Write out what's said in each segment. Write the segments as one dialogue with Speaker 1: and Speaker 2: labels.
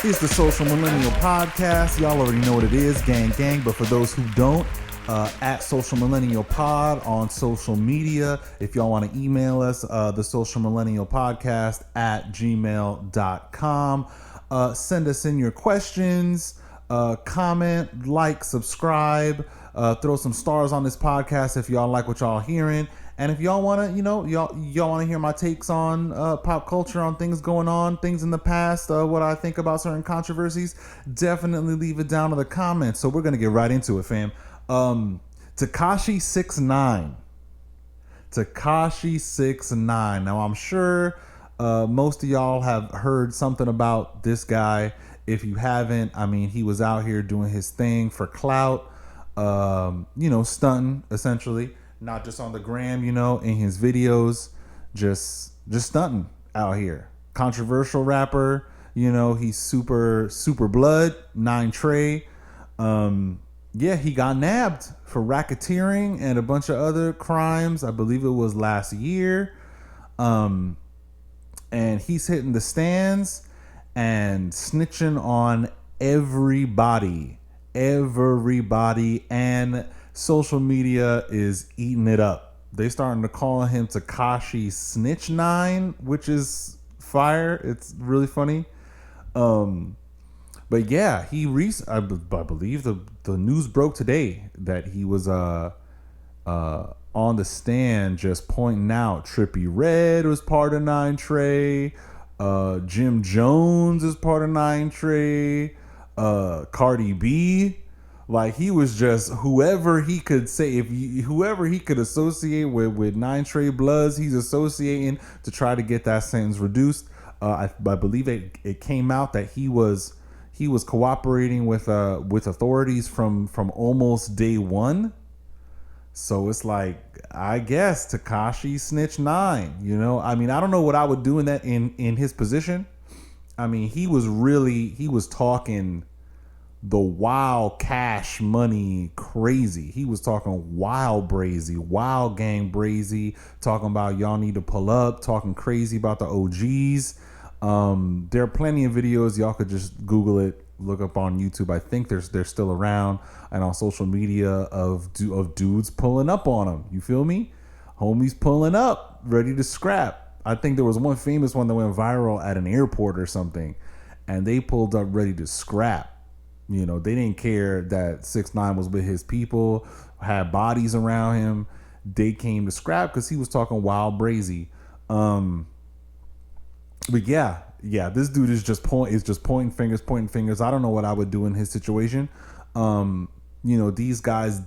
Speaker 1: It's the Social Millennial Podcast. Y'all already know what it is, gang, gang. But for those who don't, at Social Millennial Pod on social media. If y'all want to email us, the Social Millennial Podcast at gmail.com. Send us in your questions, comment, like, subscribe, throw some stars on this podcast if y'all like what y'all hearing. And if y'all want to, y'all want to hear my takes on pop culture, on things going on, things in the past, what I think about certain controversies, definitely leave it down in the comments. So we're going to get right into it, fam. Tekashi 6ix9ine. Tekashi 6ix9ine. Now, I'm sure most of y'all have heard something about this guy. If you haven't, I mean, he was out here doing his thing for clout, stunting, essentially. Not just on the gram, in his videos, just stunting out here. Controversial rapper, he's super blood, 9 Trey. He got nabbed for racketeering and a bunch of other crimes. I believe it was last year. And he's hitting the stands and snitching on everybody, and social media is eating it up. They starting to call him Tekashi Snitch9, which is fire. It's really funny. But yeah, I believe the news broke today that he was on the stand just pointing out Trippie Redd was part of 9 Trey, Jim Jones is part of 9 Trey, Cardi B. Like, he was just whoever he could say, whoever he could associate with 9 Trey Bloods, he's associating to try to get that sentence reduced. I believe it came out that he was cooperating with authorities from almost day one. So it's like, I guess Tekashi Snitch9. I mean, I don't know what I would do in his position. I mean, he was talking the wild cash money crazy. He was talking wild brazy, wild gang brazy, talking about y'all need to pull up, talking crazy about the OGs. There are plenty of videos. Y'all could just Google it, look up on YouTube. I think they're still around, and on social media of dudes pulling up on them. You feel me? Homies pulling up, ready to scrap. I think there was one famous one that went viral at an airport or something, and they pulled up ready to scrap. They didn't care that 6ix9ine was with his people, had bodies around him. They came to scrap because he was talking wild brazy. But yeah, this dude is just pointing fingers. I don't know what I would do in his situation. These guys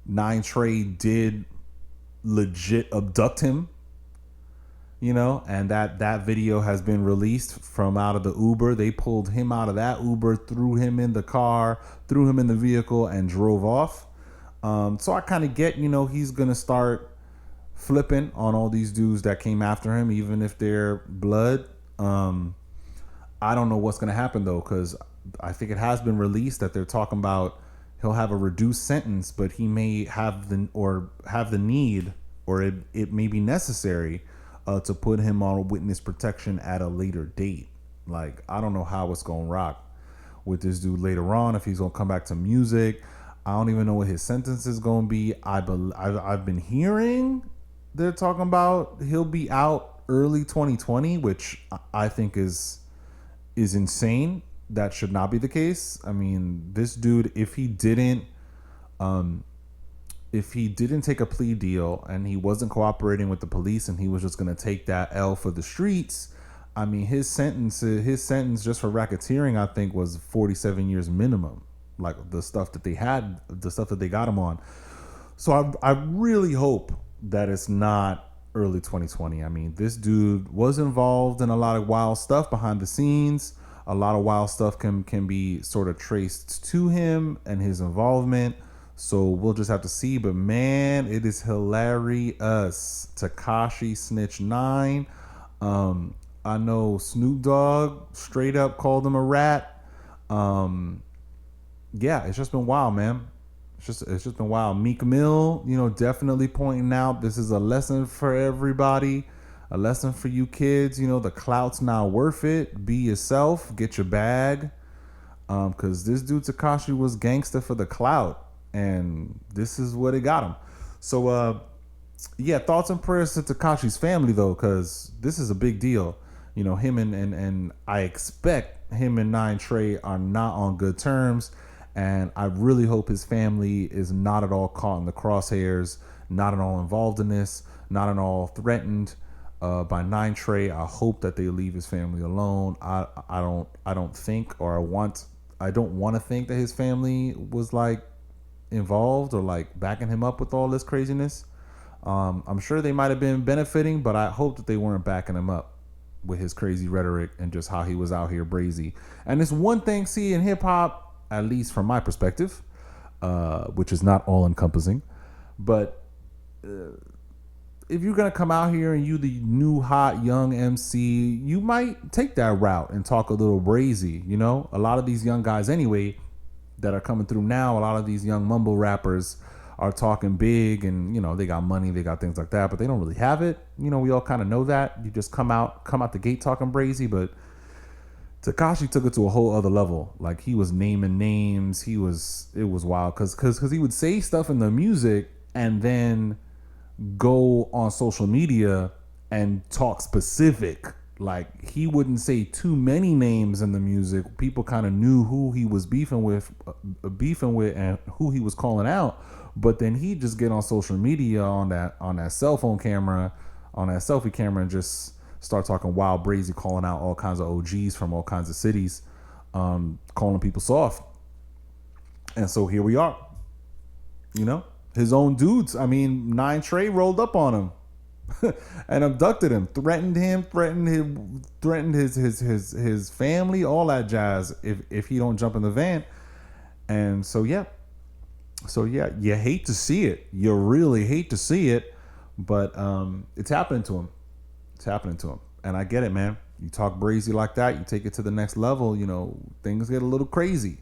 Speaker 1: 9 Trey did legit abduct him. And that video has been released from out of the Uber. They pulled him out of that Uber, threw him in the car, threw him in the vehicle, and drove off. So I kind of get, he's going to start flipping on all these dudes that came after him, even if they're blood. I don't know what's going to happen, though, because I think it has been released that they're talking about he'll have a reduced sentence, but he may have the need, or it may be necessary to put him on witness protection at a later date. Like, I don't know how it's going to rock with this dude later on, if he's going to come back to music. I don't even know what his sentence is going to be. I've been hearing they're talking about he'll be out early 2020, which I think is insane. That should not be the case. I mean, this dude, if he didn't take a plea deal and he wasn't cooperating with the police and he was just going to take that L for the streets, I mean, his sentence just for racketeering, I think, was 47 years minimum. Like the stuff that they got him on. So I really hope that it's not early 2020. I mean, this dude was involved in a lot of wild stuff behind the scenes. A lot of wild stuff can be sort of traced to him and his involvement. So we'll just have to see. But man, it is hilarious. Tekashi Snitch9. I know Snoop Dogg straight up called him a rat. Yeah, it's just been wild, man. It's just been wild. Meek Mill, definitely pointing out this is a lesson for everybody. A lesson for you kids, the clout's not worth it. Be yourself, get your bag. Because this dude Tekashi was gangster for the clout, and this is what it got him. So, yeah, thoughts and prayers to Tekashi's family though, because this is a big deal. Him and I expect him and Nine Trey are not on good terms, and I really hope his family is not at all caught in the crosshairs, not at all involved in this, not at all threatened by Nine Trey. I hope that they leave his family alone. I don't think, or I don't want to think that his family was like involved or like backing him up with all this craziness. I'm sure they might have been benefiting, but I hope that they weren't backing him up with his crazy rhetoric and just how he was out here brazy. And it's one thing, see, in hip hop, at least from my perspective, which is not all encompassing, but if you're gonna come out here and you the new hot young MC, you might take that route and talk a little brazy. A lot of these young guys anyway that are coming through now, a lot of these young mumble rappers are talking big, and they got money, they got things like that, but they don't really have it. We all kind of know that. You just come out the gate talking brazy, but Tekashi took it to a whole other level. Like, he was naming names. It was wild because he would say stuff in the music and then go on social media and talk specific. Like, he wouldn't say too many names in the music. People kind of knew who he was beefing with and who he was calling out. But then he'd just get on social media on that cell phone camera, on that selfie camera, and just start talking wild brazy, calling out all kinds of OGs from all kinds of cities, calling people soft. And so here we are. His own dudes. I mean, Nine Trey rolled up on him and abducted him, threatened his family, all that jazz if he don't jump in the van. And so yeah, you hate to see it. You really hate to see it, but it's happening to him. It's happening to him. And I get it, man. You talk brazy like that, you take it to the next level, things get a little crazy.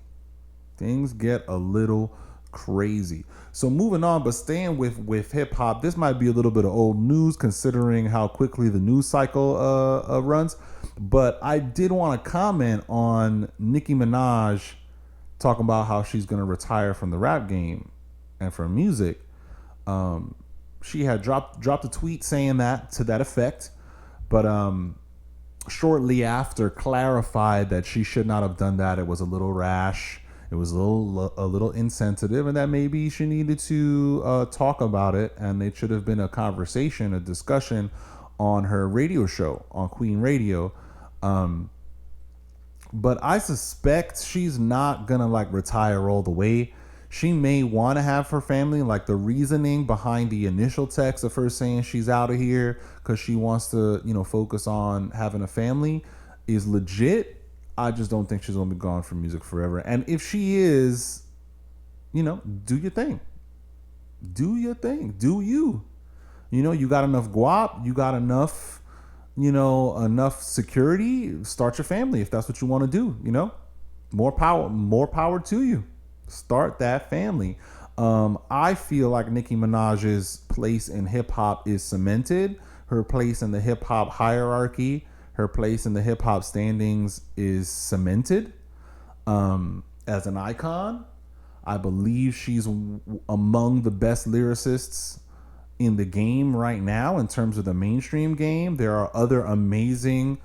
Speaker 1: So moving on, but staying with hip hop, this might be a little bit of old news considering how quickly the news cycle runs. But I did want to comment on Nicki Minaj talking about how she's going to retire from the rap game and from music. She had dropped a tweet saying that, to that effect, but shortly after clarified that she should not have done that. It was a little rash. It was a little insensitive, and that maybe she needed to talk about it, and it should have been a conversation, a discussion on her radio show, on Queen Radio. But I suspect she's not gonna like retire all the way. She may want to have her family. Like, the reasoning behind the initial text of her saying she's out of here because she wants to, focus on having a family is legit. I just don't think she's gonna be gone from music forever. And if she is, do your thing. Do your thing. Do you? You got enough guap. You got enough, enough security. Start your family if that's what you want to do. More power to you. Start that family. I feel like Nicki Minaj's place in hip hop is cemented. Her place in the hip hop hierarchy, her place in the hip hop standings is cemented. As an icon, I believe she's among the best lyricists in the game right now in terms of the mainstream game. There are other amazing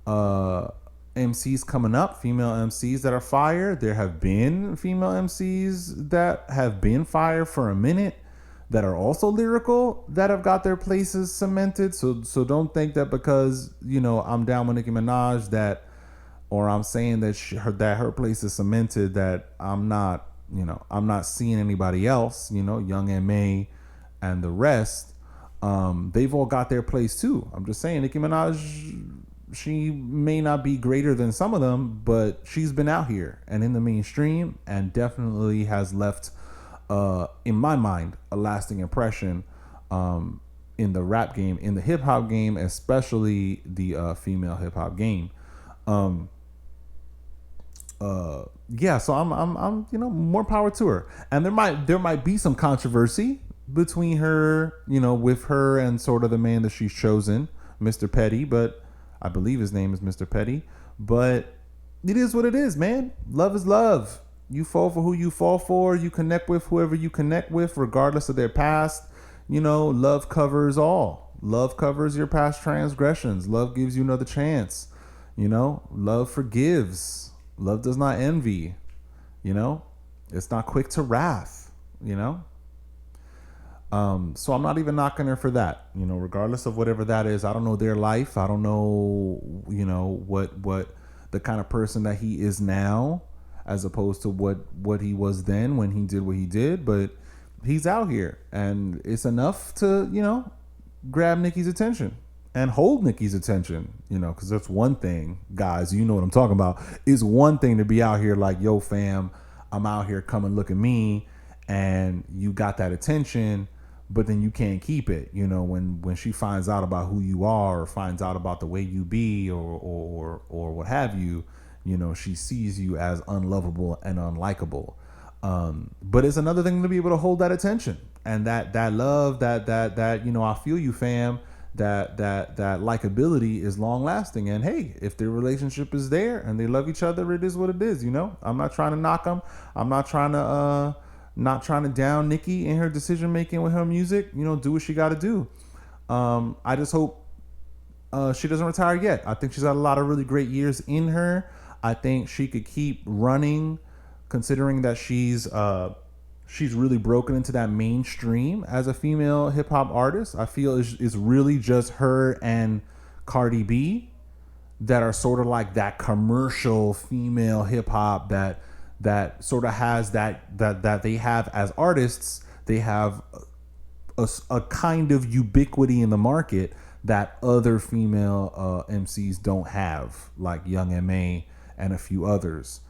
Speaker 1: MCs coming up, female MCs that are fire. There have been female MCs that have been fire for a minute that are also lyrical that have got their places cemented. So don't think that because I'm down with Nicki Minaj that, or I'm saying that her place is cemented, that I'm not seeing anybody else. Young M.A. and the rest, they've all got their place too. I'm just saying Nicki Minaj, she may not be greater than some of them, but she's been out here and in the mainstream and definitely has left, in my mind, a lasting impression in the rap game, in the hip hop game, especially the female hip hop game. So I'm more power to her. And there might be some controversy between her, with her and sort of the man that she's chosen, Mr. Petty, but I believe his name is Mr. Petty. But it is what it is, man. Love is love. You fall for who you fall for. You connect with whoever you connect with, regardless of their past. Love covers all. Love covers your past transgressions. Love gives you another chance. Love forgives. Love does not envy. It's not quick to wrath. So I'm not even knocking her for that. Regardless of whatever that is. I don't know their life. I don't know, what the kind of person that he is now, as opposed to what he was then when he did what he did. But he's out here, and it's enough to, grab Nicki's attention and hold Nicki's attention, because that's one thing, guys, you know what I'm talking about. It's one thing to be out here like, yo, fam, I'm out here, come and look at me, and you got that attention, but then you can't keep it, when she finds out about who you are, or finds out about the way you be, or what have you, she sees you as unlovable and unlikable. But it's another thing to be able to hold that attention and that love, that I feel you, fam, that likability is long lasting. And hey, if their relationship is there and they love each other, it is what it is. I'm not trying to knock them. I'm not trying to down Nicki in her decision making with her music. Do what she got to do. I just hope she doesn't retire yet. I think she's got a lot of really great years in her. I think she could keep running, considering that she's really broken into that mainstream as a female hip hop artist. I feel it's really just her and Cardi B that are sort of like that commercial female hip hop that sort of has that they have as artists. They have a kind of ubiquity in the market that other female MCs don't have, like Young M.A. and a few others.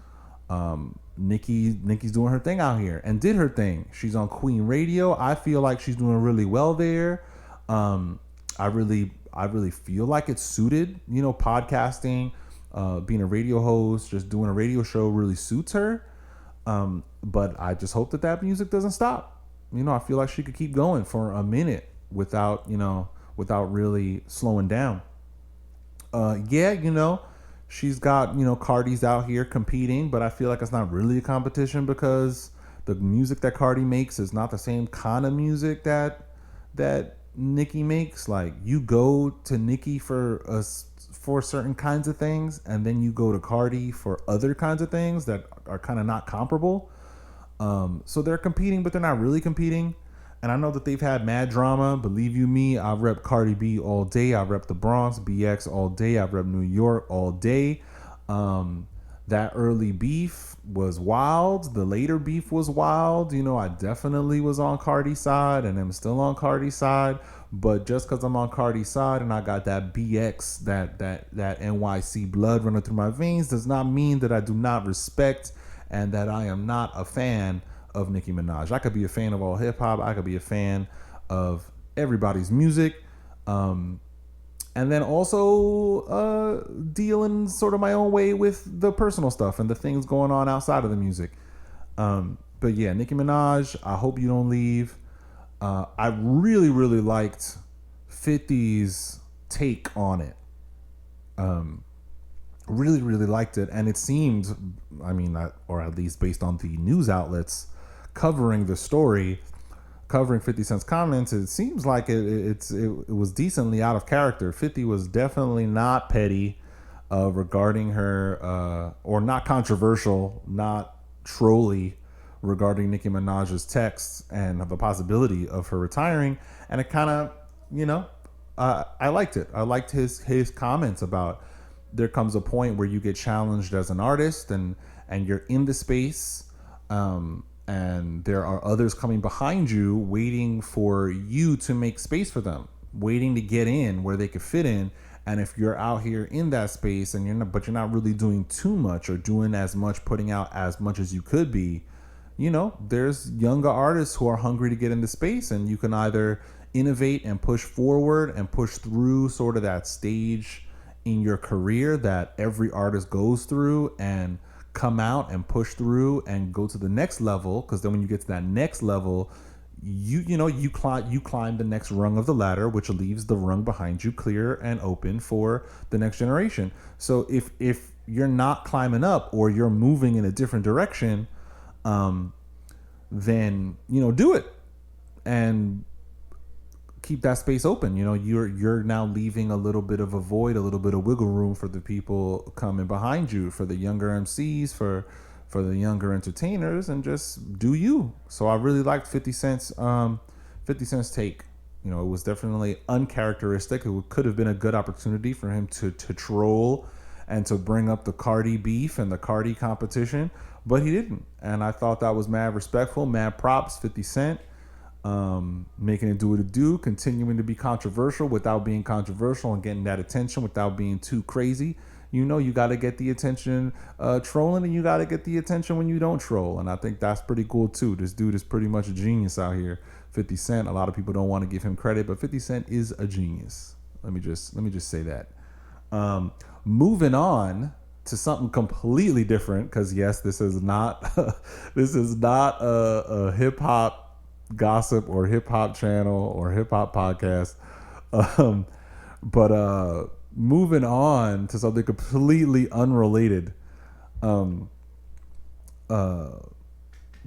Speaker 1: Nicki's doing her thing out here and did her thing. She's on Queen Radio. I feel like she's doing really well there. I really feel like it's suited, podcasting, being a radio host, just doing a radio show really suits her. But I just hope that music doesn't stop. I feel like she could keep going for a minute without really slowing down. She's got, Cardi's out here competing, but I feel like it's not really a competition because the music that Cardi makes is not the same kind of music that Nicki makes. Like, you go to Nicki for certain kinds of things, and then you go to Cardi for other kinds of things that are kind of not comparable. So they're competing, but they're not really competing. And I know that they've had mad drama. Believe you me, I rep Cardi B all day. I rep the Bronx, BX all day. I rep New York all day. That early beef was wild. The later beef was wild. I definitely was on Cardi's side, and I'm still on Cardi's side. But just because I'm on Cardi's side and I got that BX, that NYC blood running through my veins, does not mean that I do not respect and that I am not a fan of Nicki Minaj. I could be a fan of all hip hop. I could be a fan of everybody's music. And then also dealing sort of my own way with the personal stuff and the things going on outside of the music. But yeah, Nicki Minaj, I hope you don't leave. I really, really liked 50's take on it. Really, really liked it. And it seemed, or at least based on the news outlets covering the story, covering 50 Cent's comments, it seems like it was decently out of character. 50 was definitely not petty regarding her, or not controversial, not trolly regarding Nicki Minaj's texts and the possibility of her retiring. And it kind of, I liked it. I liked his comments about there comes a point where you get challenged as an artist and you're in the space, and there are others coming behind you waiting for you to make space for them, waiting to get in where they could fit in. And if you're out here in that space and you're not really doing too much or doing as much, putting out as much as you could be, there's younger artists who are hungry to get into space, and you can either innovate and push forward and push through sort of that stage in your career that every artist goes through and come out and push through and go to the next level. Because then when you get to that next level, you climb the next rung of the ladder, which leaves the rung behind you clear and open for the next generation. So if you're not climbing up or you're moving in a different direction, then do it and keep that space open. You're now leaving a little bit of a void, a little bit of wiggle room for the people coming behind you, for the younger MCs, for the younger entertainers, and just do you. So I really liked 50 Cent's take. It was definitely uncharacteristic. It could have been a good opportunity for him to troll and to bring up the Cardi beef and the Cardi competition, but he didn't. And I thought that was mad respectful, mad props, 50 Cent. Making it do what it do, continuing to be controversial without being controversial and getting that attention without being too crazy. You got to get the attention trolling, and you got to get the attention when you don't troll. And I think that's pretty cool too. This dude is pretty much a genius out here. 50 Cent, a lot of people don't want to give him credit, but 50 Cent is a genius. Let me just say that. Moving on to something completely different, because yes, this is not a hip hop gossip or hip hop channel or hip hop podcast. But moving on to something completely unrelated. What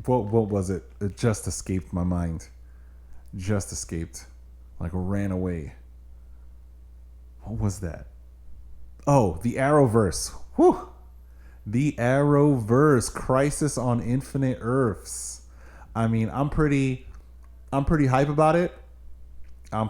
Speaker 1: was it? It just escaped my mind. Just escaped. Like ran away. What was that? Oh, the Arrowverse. Whew. The Arrowverse. Crisis on Infinite Earths. I mean, I'm pretty hype about it. I'm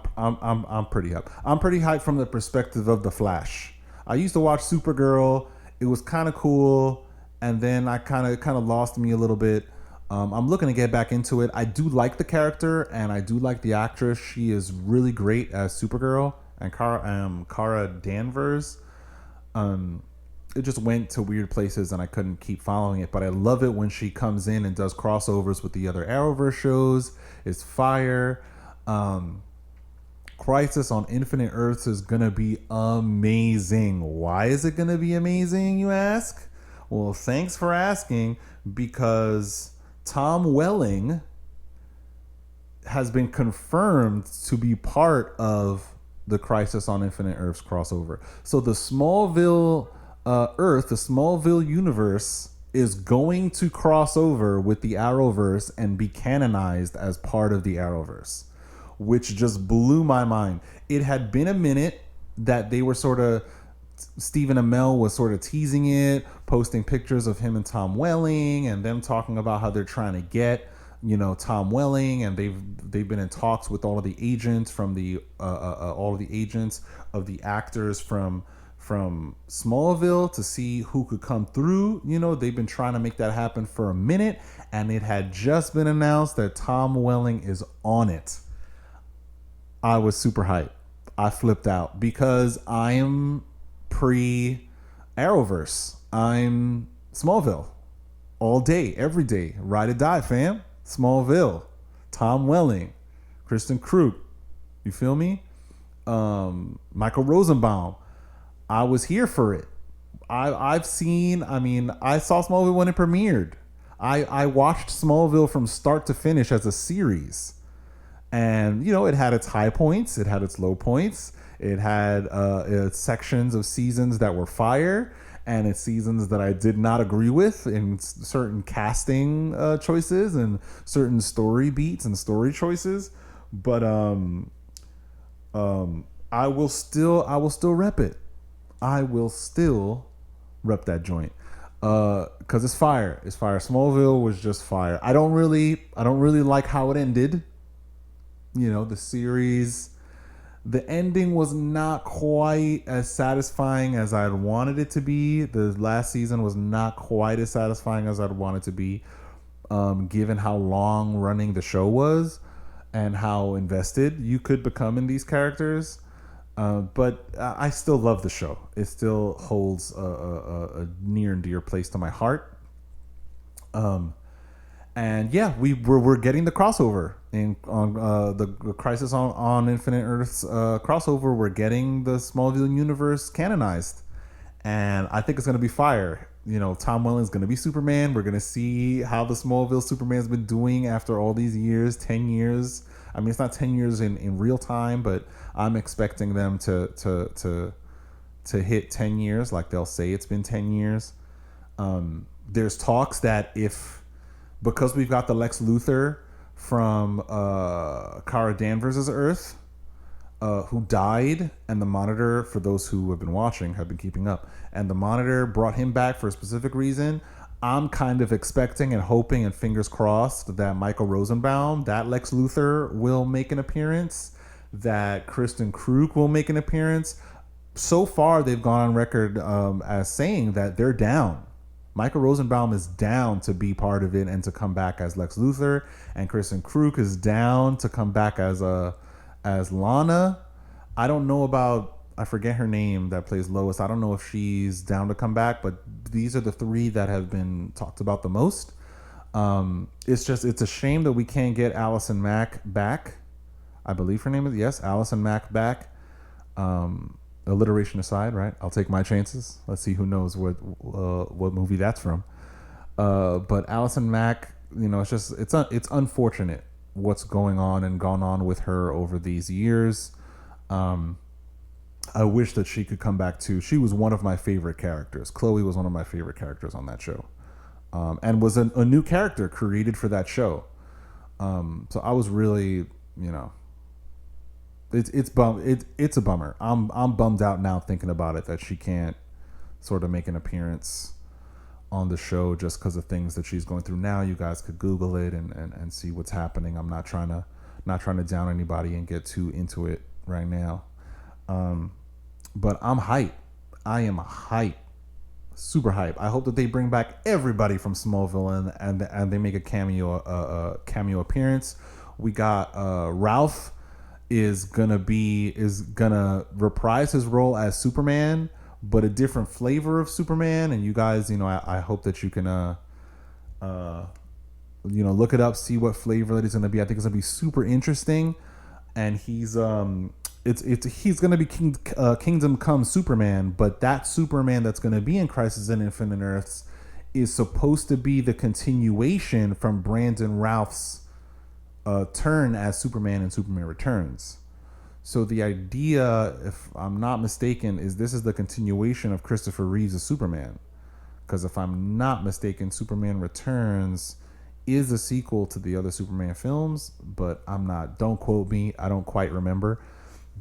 Speaker 1: pretty hype. I'm pretty hype from the perspective of the Flash. I used to watch Supergirl. It was kind of cool, and then I kind of lost me a little bit. I'm looking to get back into it. I do like the character, and I do like the actress. She is really great as Supergirl, and Kara Danvers. It just went to weird places, and I couldn't keep following it. But I love it when she comes in and does crossovers with the other Arrowverse shows. It's fire. Crisis on Infinite Earths is gonna be amazing. Why is it gonna be amazing, you ask? Well, thanks for asking, because Tom Welling has been confirmed to be part of the Crisis on Infinite Earths crossover. So the Smallville Earth, the Smallville universe, is going to cross over with the Arrowverse and be canonized as part of the Arrowverse, which just blew my mind. It had been a minute that they were Stephen Amell was sort of teasing it, posting pictures of him and Tom Welling, and them talking about how they're trying to get, Tom Welling, and they've been in talks with all of the agents from the all of the agents of the actors from Smallville to see who could come through. They've been trying to make that happen for a minute, and it had just been announced that Tom Welling is on it. I was super hyped. I flipped out because I am pre-Arrowverse. I'm Smallville. All day, every day. Ride or die, fam. Smallville. Tom Welling. Kristen Krug. You feel me? Michael Rosenbaum. I was here for it. I saw Smallville when it premiered. I watched Smallville from start to finish as a series. And, it had its high points. It had its low points. It had sections of seasons that were fire, and it's seasons that I did not agree with in certain casting choices and certain story beats and story choices. But I will still rep it. I will still rep that joint. Cause it's fire. It's fire. Smallville was just fire. I don't really like how it ended. The series, the ending was not quite as satisfying as I'd wanted it to be. The last season was not quite as satisfying as I'd wanted to be, given how long running the show was and how invested you could become in these characters. But I still love the show. It still holds a near and dear place to my heart. And yeah, we're getting the crossover on the Crisis on Infinite Earths crossover. We're getting the Smallville universe canonized, and I think it's gonna be fire. Tom Welling going to be Superman. We're going to see how the Smallville Superman's been doing after all these years, 10 years. I mean, it's not 10 years in real time, but I'm expecting them to hit 10 years. Like they'll say it's been 10 years. There's talks that because we've got the Lex Luthor from Kara Danvers' Earth, who died, and the Monitor, for those who have been watching, have been keeping up, and the Monitor brought him back for a specific reason. I'm kind of expecting and hoping and fingers crossed that Michael Rosenbaum, that Lex Luthor, will make an appearance, that Kristen Krug will make an appearance. So far, they've gone on record as saying that they're down. Michael Rosenbaum is down to be part of it and to come back as Lex Luthor, and Kristen Krug is down to come back as Lana. I don't know about, I forget her name, that plays Lois. I don't know if she's down to come back, but these are the three that have been talked about the most. It's a shame that we can't get Allison Mack back. I believe her name is, yes, Allison Mack back. Alliteration aside, right? I'll take my chances. Let's see who knows what movie that's from. But Allison Mack, it's unfortunate what's going on and gone on with her over these years. I wish that she could come back too. She was one of my favorite characters. Chloe was one of my favorite characters on that show, and was a new character created for that show. So I was really, it's a bummer. I'm bummed out now thinking about it, that she can't sort of make an appearance on the show just because of things that she's going through now. You guys could Google it and see what's happening. I'm not trying to down anybody and get too into it right now. But I'm hype. I am hype. Super hype. I hope that they bring back everybody from Smallville and they make a cameo appearance. We got Ralph is gonna reprise his role as Superman, but a different flavor of Superman. And you guys, I hope that you can look it up, see what flavor that he's gonna be. I think it's gonna be super interesting. And he's he's gonna be Kingdom Come Superman, but that Superman that's gonna be in Crisis on Infinite Earths is supposed to be the continuation from Brandon Routh's turn as Superman in Superman Returns. So the idea, if I'm not mistaken, is this is the continuation of Christopher Reeves' Superman. Because if I'm not mistaken, Superman Returns is a sequel to the other Superman films, but I'm not. Don't quote me. I don't quite remember.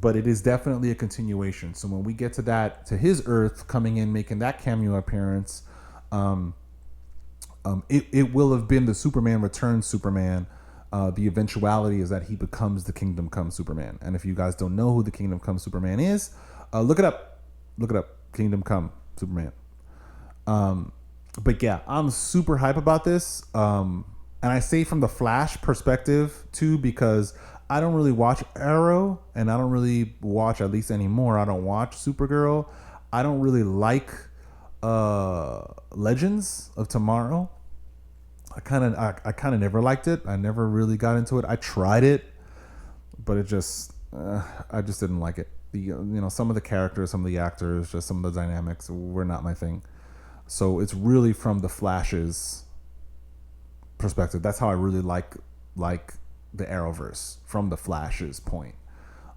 Speaker 1: But it is definitely a continuation. So when we get to his Earth coming in, making that cameo appearance, it will have been the Superman Returns Superman. The eventuality is that he becomes the Kingdom Come Superman. And if you guys don't know who the Kingdom Come Superman is, look it up. Look it up. Kingdom Come Superman. But yeah, I'm super hype about this. And I say from the Flash perspective too, because I don't really watch Arrow, and I don't really watch, at least anymore, I don't watch Supergirl. I don't really like Legends of Tomorrow. I kind of never liked it. I never really got into it. I tried it, but I just didn't like it. Some of the characters, some of the actors, just some of the dynamics were not my thing. So it's really from the Flash's perspective. That's how I really like the Arrowverse, from the Flash's point.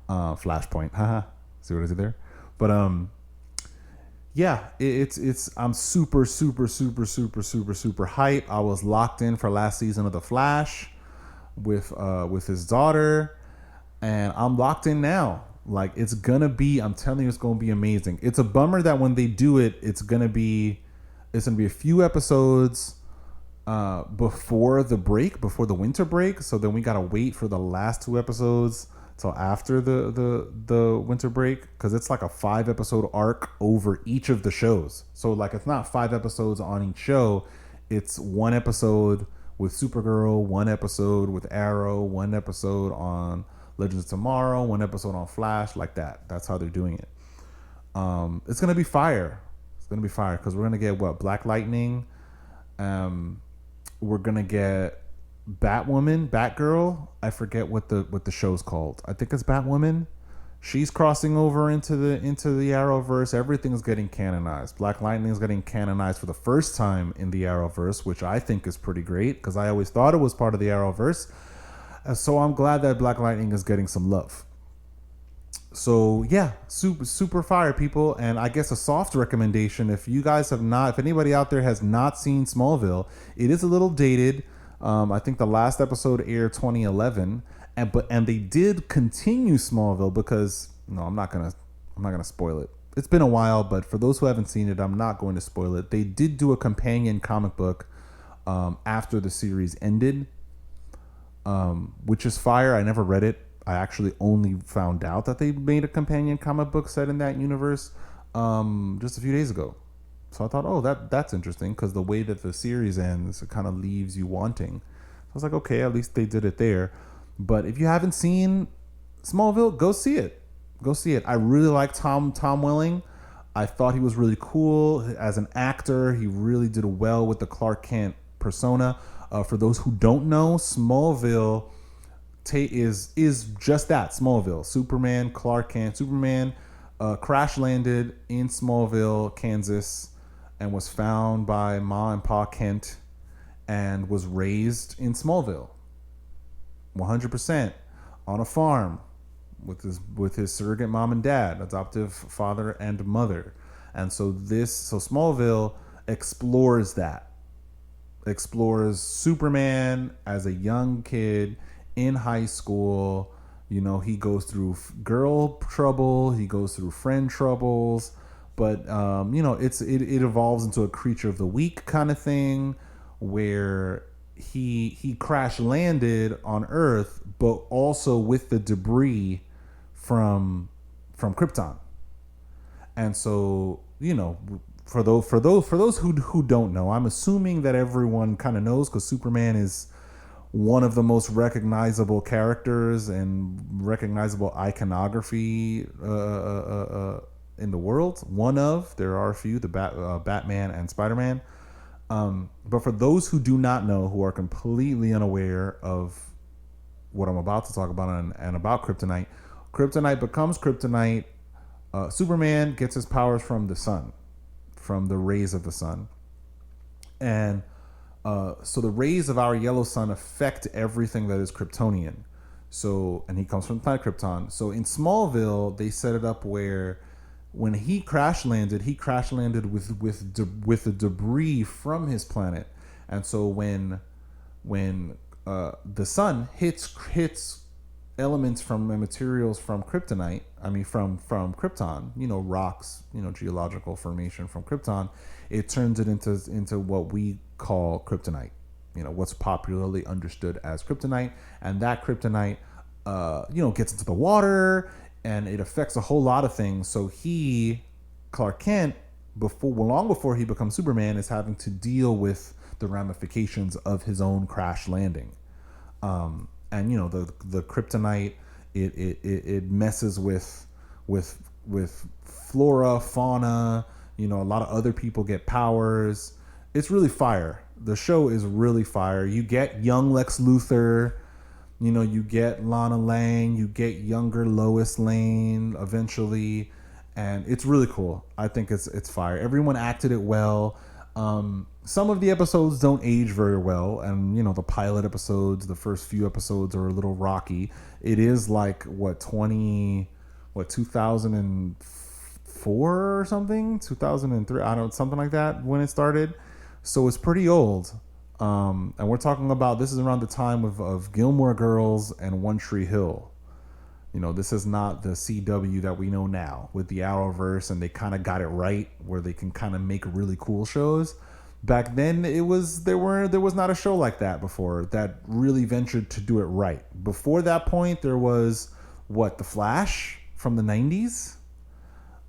Speaker 1: Flashpoint. Haha. See what I did there? But yeah, it's I'm super hype. I was locked in for last season of The Flash with his daughter, and I'm locked in now. Like, I'm telling you, it's gonna be amazing. It's a bummer that when they do it, it's gonna be a few episodes before the winter break. So then we gotta wait for the last 2 episodes till after the winter break, because it's like a 5-episode arc over each of the shows. So like, it's not 5 episodes on each show. It's 1 episode with Supergirl, 1 episode with Arrow, 1 episode on Legends of Tomorrow, 1 episode on Flash, like that. That's how they're doing it. It's gonna be fire. It's gonna be fire, because we're gonna get Black Lightning. We're gonna get Batwoman, Batgirl. I forget what the show's called. I think it's Batwoman. She's crossing over into the Arrowverse. Everything's getting canonized. Black Lightning is getting canonized for the first time in the Arrowverse, which I think is pretty great because I always thought it was part of the Arrowverse. So I'm glad that Black Lightning is getting some love. So yeah, super fire, people. And I guess a soft recommendation, if you guys have not, if anybody out there has not seen Smallville, it is a little dated. I think the last episode aired 2011, and they did continue Smallville because no, I'm not gonna spoil it. It's been a while, but for those who haven't seen it, I'm not going to spoil it. They did do a companion comic book after the series ended, which is fire. I never read it. I actually only found out that they made a companion comic book set in that universe just a few days ago. So I thought, oh, that's interesting because the way that the series ends, it kind of leaves you wanting. So I was like, okay, at least they did it there. But if you haven't seen Smallville, go see it. Go see it. I really like Tom Welling. I thought he was really cool as an actor. He really did well with the Clark Kent persona. For those who don't know, Smallville is just that, Smallville. Superman, Clark Kent. Superman crash landed in Smallville, Kansas, and was found by Ma and Pa Kent and was raised in Smallville 100% on a farm with his surrogate mom and dad, adoptive father and mother. And so Smallville explores Superman as a young kid in high school. You know, he goes through girl trouble, he goes through friend troubles, but you know, it evolves into a creature of the week kind of thing, where he crash landed on Earth, but also with the debris from Krypton. And so, you know, for those who don't know, I'm assuming that everyone kind of knows because Superman is one of the most recognizable characters and recognizable iconography in the world. There are a few, the Batman and Spider-Man. But for those who do not know, who are completely unaware of what I'm about to talk about and about Kryptonite, Kryptonite becomes Kryptonite. Superman gets his powers from the sun, from the rays of the sun. And so the rays of our yellow sun affect everything that is Kryptonian. So, and he comes from the planet Krypton. So in Smallville, they set it up where when he crash landed with the debris from his planet. And so when the sun hits elements and materials from Kryptonite, from Krypton, you know, rocks, you know, geological formation from Krypton, it turns it into what we call Kryptonite, you know, what's popularly understood as Kryptonite. And that Kryptonite, you know, gets into the water and it affects a whole lot of things. So Clark Kent, long before he becomes Superman, is having to deal with the ramifications of his own crash landing. And you know, the Kryptonite, it messes with flora, fauna. You know, a lot of other people get powers. It's really fire. The show is really fire. You get young Lex Luthor. You know, you get Lana Lang. You get younger Lois Lane eventually, and it's really cool. I think it's fire. Everyone acted it well. Some of the episodes don't age very well, and you know, the pilot episodes, the first few episodes are a little rocky. It is like 2004 or something, 2003, I don't know, something like that when it started. So it's pretty old. And we're talking about, this is around the time of Gilmore Girls and One Tree Hill. You know, this is not the CW that we know now with the Arrowverse, and they kind of got it right where they can kind of make really cool shows. Back then, there was not a show like that before that really ventured to do it right. Before that point, there was The Flash from the 90s.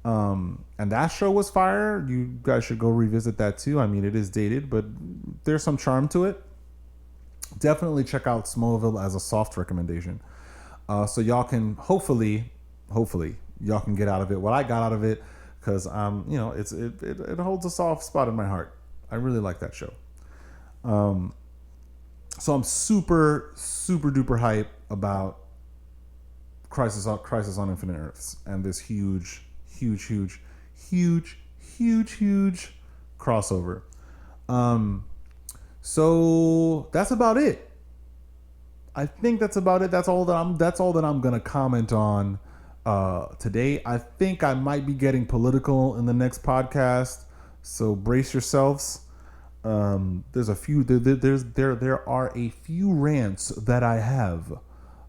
Speaker 1: And that show was fire. You guys should go revisit that too. I mean, it is dated, but there's some charm to it. Definitely check out Smallville as a soft recommendation. So y'all can hopefully y'all can get out of it what I got out of it, because you know, it holds a soft spot in my heart. I really like that show. So I'm super duper hype about Crisis on Infinite Earths, and this huge crossover. So that's about it. I think that's about it. That's all that I'm gonna comment on today. I think I might be getting political in the next podcast, so brace yourselves. There are a few rants that I have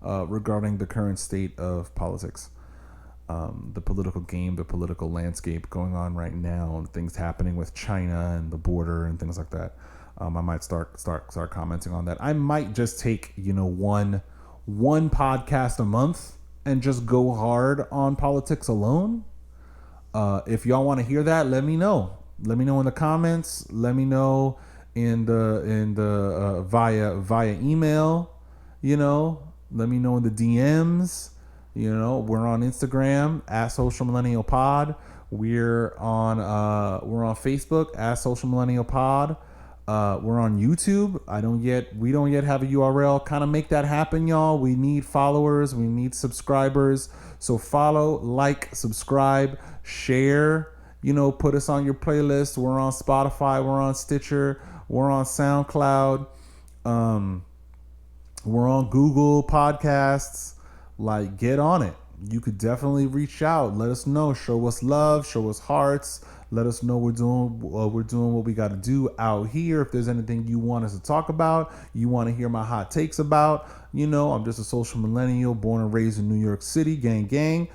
Speaker 1: regarding the current state of politics, the political game, the political landscape going on right now, and things happening with China and the border and things like that. I might start commenting on that. I might just take one podcast a month and just go hard on politics alone. If y'all want to hear that, let me know. Let me know in the comments. Let me know in the via email. Let me know in the DMs. We're on Instagram at Social Millennial Pod. We're on Facebook at Social Millennial Pod. We're on YouTube. We don't yet have a URL. Kind of make that happen, y'all. We need followers. We need subscribers. So follow, like, subscribe, share. Put us on your playlist. We're on Spotify. We're on Stitcher. We're on SoundCloud. We're on Google Podcasts. Like, get on it. You could definitely reach out. Let us know. Show us love. Show us hearts. Let us know we're doing what we got to do out here. If there's anything you want us to talk about, you want to hear my hot takes about, I'm just a social millennial born and raised in New York City. Gang.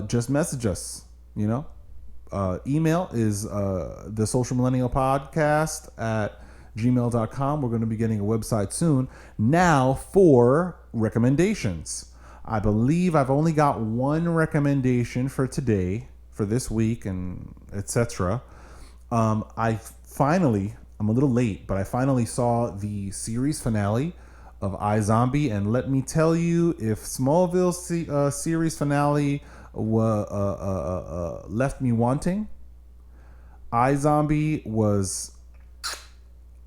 Speaker 1: Just message us. Email is the social millennial podcast at gmail.com. We're going to be getting a website soon. Now for recommendations. I believe I've only got one recommendation for today, for this week, and etc. I'm a little late, but I finally saw the series finale of iZombie, and let me tell you, if Smallville series finale left me wanting, iZombie was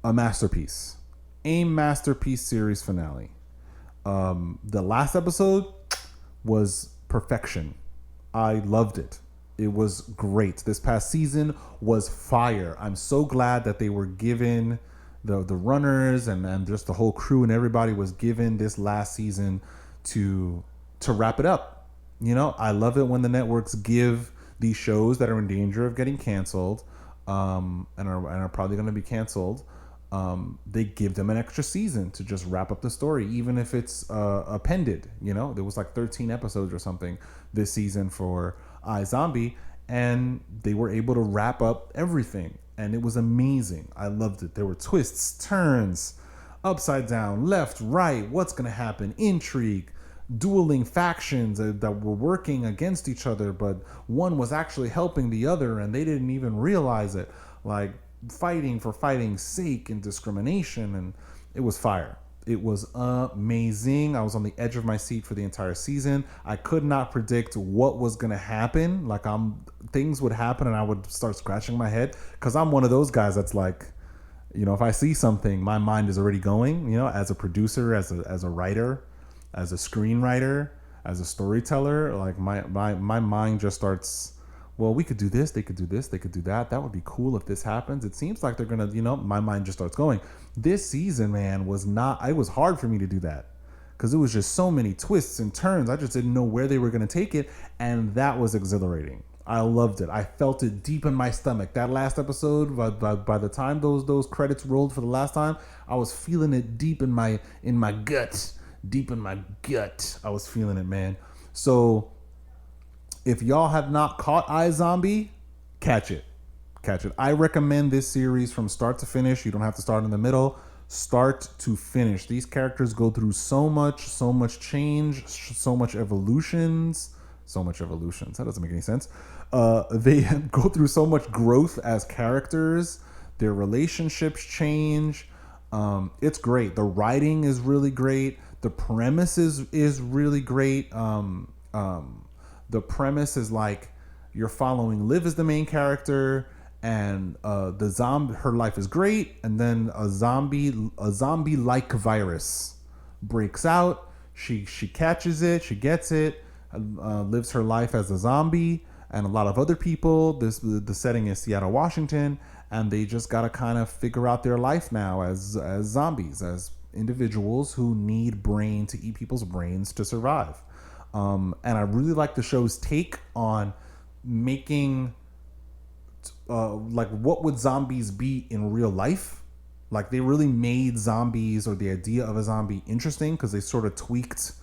Speaker 1: a masterpiece series finale. The last episode was perfection. I loved it. It was great. This past season was fire. I'm so glad that they were given the runners and just the whole crew and everybody was given this last season to wrap it up. I love it when the networks give these shows that are in danger of getting canceled and are probably going to be canceled. They give them an extra season to just wrap up the story, even if it's appended. There was like 13 episodes or something this season for iZombie, and they were able to wrap up everything, and it was amazing. I loved it. There were twists, turns, upside down, left, right, what's gonna happen, intrigue, dueling factions that were working against each other, but one was actually helping the other and they didn't even realize it. Like, fighting for fighting's sake and discrimination, and it was fire. It was amazing. I was on the edge of my seat for the entire season. I could not predict what was going to happen. Like, things would happen and I would start scratching my head, because I'm one of those guys that's like, if I see something, my mind is already going, as a producer, as a writer, as a screenwriter, as a storyteller. Like, my mind just starts, well, we could do this, they could do this, they could do that. That would be cool if this happens. It seems like they're going to, my mind just starts going. This season, man, it was hard for me to do that, because it was just so many twists and turns. I just didn't know where they were going to take it, and that was exhilarating. I loved it. I felt it deep in my stomach. That last episode, by the time those credits rolled for the last time, I was feeling it deep in my gut. Deep in my gut. I was feeling it, man. So if y'all have not caught iZombie, catch it. I recommend this series from start to finish. You don't have to start in the middle. Start to finish. These characters go through so much change, so much evolutions. That doesn't make any sense. They go through so much growth as characters. Their relationships change. It's great. The writing is really great. The premise is really great. The premise is like, you're following Liv as the main character, and her life is great, and then a zombie-like virus breaks out. She catches it, she gets it, lives her life as a zombie, and a lot of other people. The setting is Seattle, Washington, and they just gotta kind of figure out their life now as zombies, as individuals who need brain to eat people's brains to survive. And I really like the show's take on making like what would zombies be in real life. Like they really made zombies or the idea of a zombie interesting because they sort of tweaked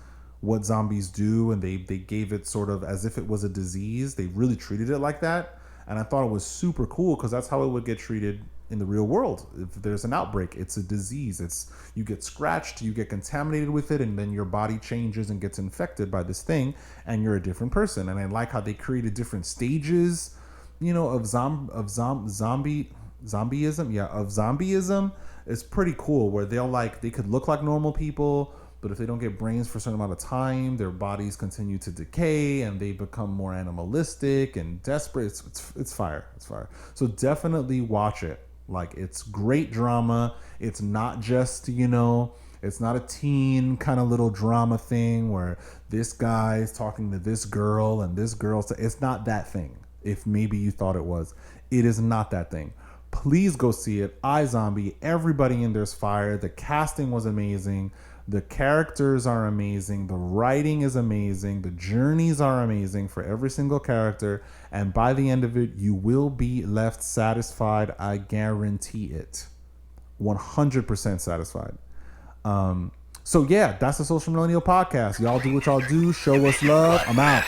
Speaker 1: what zombies do, and they gave it sort of as if it was a disease. They really treated it like that, and I thought it was super cool because that's how it would get treated in the real world. If there's an outbreak, it's a disease. It's you get scratched, you get contaminated with it, and then your body changes and gets infected by this thing, and you're a different person. And I like how they created different stages, you know, of zombieism. Yeah, of zombieism. It's pretty cool where they could look like normal people, but if they don't get brains for a certain amount of time, their bodies continue to decay and they become more animalistic and desperate. It's fire. It's fire. So definitely watch it. Like, it's great drama. It's not just, you know, it's not a teen kind of little drama thing where this guy is talking to this girl and this girl's. It's not that thing. If maybe you thought it was, it is not that thing. Please go see it. iZombie. Everybody in there's fire. The casting was amazing. The characters are amazing. The writing is amazing. The journeys are amazing for every single character. And by the end of it, you will be left satisfied. I guarantee it. 100% satisfied. So yeah, that's the Social Millennial Podcast. Y'all do what y'all do. Show us love. I'm out.